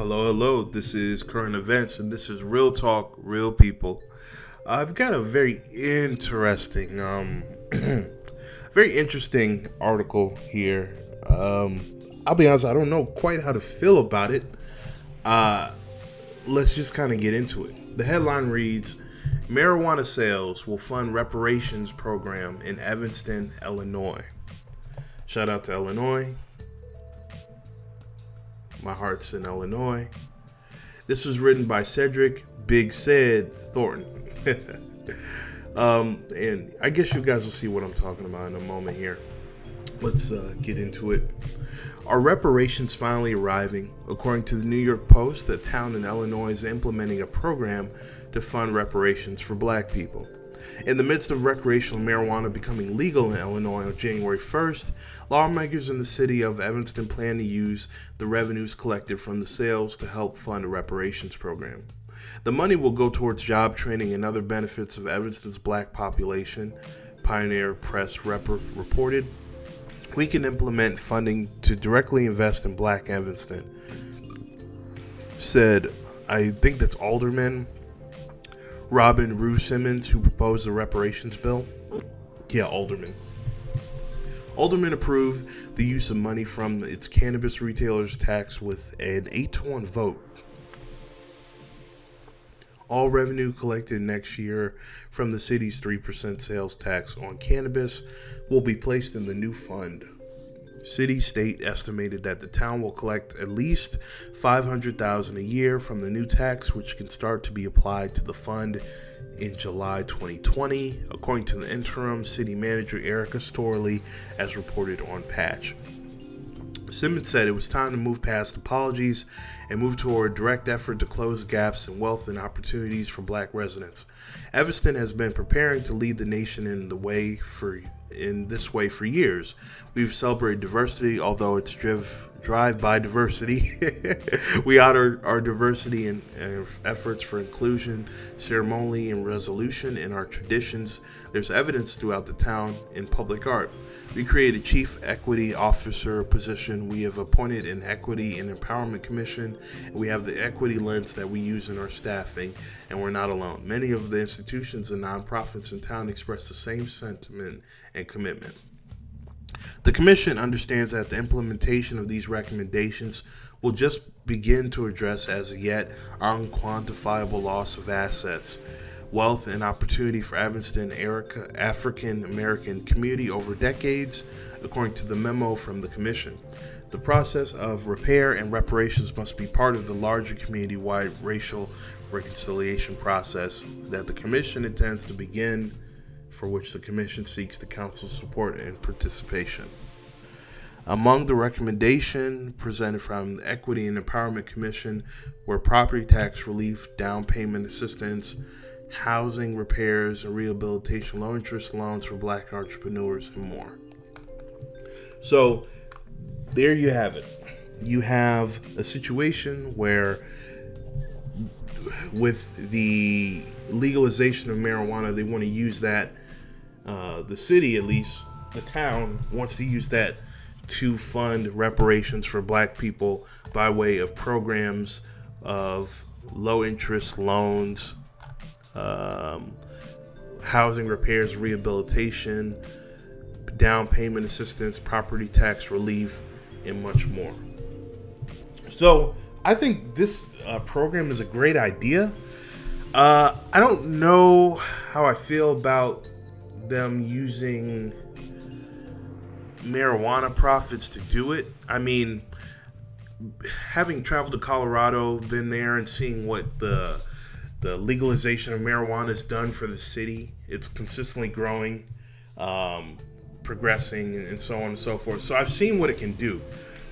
Hello, hello. This is Current Events, and this is Real Talk, Real People. I've got a very interesting, very interesting article here. I'll be honest, I don't know quite how to feel about it. Let's just kind of get into it. The headline reads, "Marijuana sales will fund reparations program in Evanston, Illinois." Shout out to Illinois. My heart's in Illinois. This was written by Cedric Big Said Thornton. And I guess you guys will see what I'm talking about in a moment here. Let's get into it. Are reparations finally arriving? According to the New York Post, a town in Illinois is implementing a program to fund reparations for black people. In the midst of recreational marijuana becoming legal in Illinois on January 1st, lawmakers in the city of Evanston plan to use the revenues collected from the sales to help fund a reparations program. The money will go towards job training and other benefits of Evanston's black population, Pioneer Press reported. We can implement funding to directly invest in black Evanston, said, I think that's Alderman Robin Rue Simmons, who proposed the reparations bill. Yeah, Alderman. Alderman approved the use of money from its cannabis retailers tax with an 8-to-1 vote. All revenue collected next year from the city's 3% sales tax on cannabis will be placed in the new fund. City State estimated that the town will collect at least $500,000 a year from the new tax, which can start to be applied to the fund in July 2020, according to the interim city manager Erica Storley, as reported on Patch. Simmons said it was time to move past apologies and move toward a direct effort to close gaps in wealth and opportunities for black residents. Evanston has been preparing to lead the nation in this way for years. We've celebrated diversity, although it's drive by diversity. We honor our diversity and efforts for inclusion, ceremony, and resolution in our traditions. There's evidence throughout the town in public art. We created a chief equity officer position. We have appointed an equity and empowerment commission. And we have the equity lens that we use in our staffing, and we're not alone. Many of the institutions and nonprofits in town express the same sentiment and commitment. The Commission understands that the implementation of these recommendations will just begin to address as yet unquantifiable loss of assets, wealth, and opportunity for Evanston African American community over decades, according to the memo from the Commission. The process of repair and reparations must be part of the larger community-wide racial reconciliation process that the Commission intends to begin, for which the Commission seeks the Council's support and participation. Among the recommendations presented from the Equity and Empowerment Commission were property tax relief, down payment assistance, housing repairs and rehabilitation, low interest loans for black entrepreneurs, and more. So there you have it. You have a situation where with the legalization of marijuana, they want to use that. The city, at least the town, wants to use that to fund reparations for black people by way of programs of low interest loans, housing repairs, rehabilitation, down payment assistance, property tax relief, and much more. So I think this program is a great idea. I don't know how I feel about them using marijuana profits to do it. I mean, having traveled to Colorado, been there and seeing what the legalization of marijuana has done for the city, it's consistently growing, progressing, and so on and so forth. So I've seen what it can do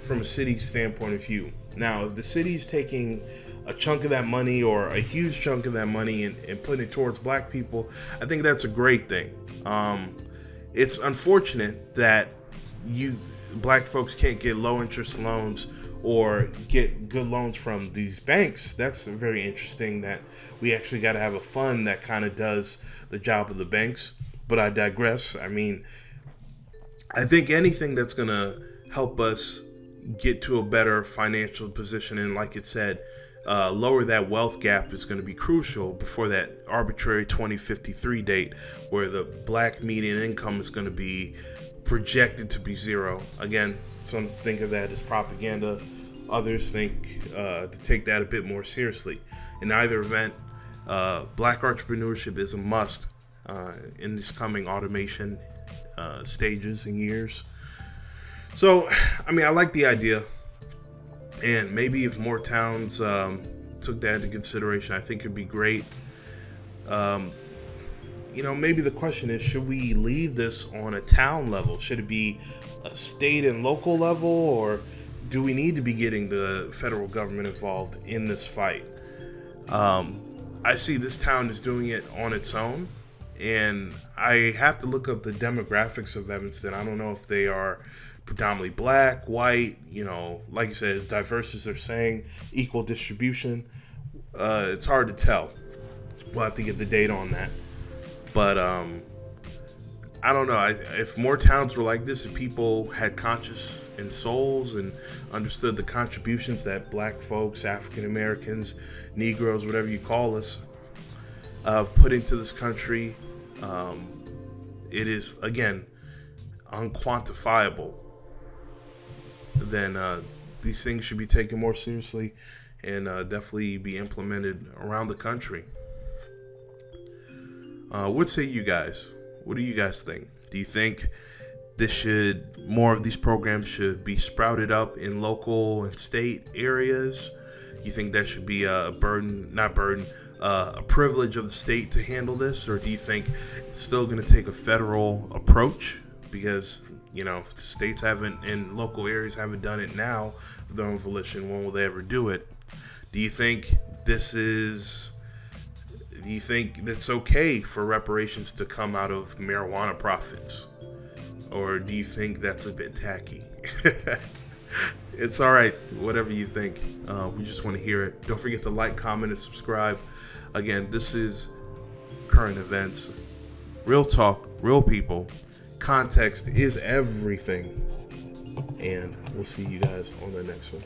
from a city standpoint of view. Now, if the city's taking a chunk of that money, or a huge chunk of that money, and putting it towards black people, I think that's a great thing. It's unfortunate that black folks can't get low interest loans or get good loans from these banks. That's very interesting that we actually got to have a fund that kind of does the job of the banks. But I digress. I mean, I think anything that's going to help us get to a better financial position, and like it said, lower that wealth gap is going to be crucial before that arbitrary 2053 date where the black median income is going to be projected to be zero. Again, some think of that as propaganda. Others think to take that a bit more seriously. In either event, black entrepreneurship is a must in this coming automation stages and years. So, I mean, I like the idea. And maybe if more towns took that into consideration, I think it'd be great. Maybe the question is, should we leave this on a town level? Should it be a state and local level, or do we need to be getting the federal government involved in this fight? I see this town is doing it on its own, and I have to look up the demographics of Evanston. I don't know if they are predominantly black, white, like you said, as diverse as they're saying, equal distribution. It's hard to tell. We'll have to get the data on that. But I don't know. If more towns were like this, if people had conscience and souls and understood the contributions that black folks, African Americans, Negroes, whatever you call us, put into this country, it is, again, unquantifiable, then these things should be taken more seriously and definitely be implemented around the country. What say you guys? What do you guys think? Do you think more of these programs should be sprouted up in local and state areas? You think that should be a privilege of the state to handle this? Or do you think it's still going to take a federal approach? Because, if the states haven't and local areas haven't done it now of their own volition, when will they ever do it? Do you think it's okay for reparations to come out of marijuana profits? Or do you think that's a bit tacky? It's all right, whatever you think. We just want to hear it. Don't forget to like, comment, and subscribe. Again, this is Current Events. Real talk, real people. Context is everything. And we'll see you guys on the next one.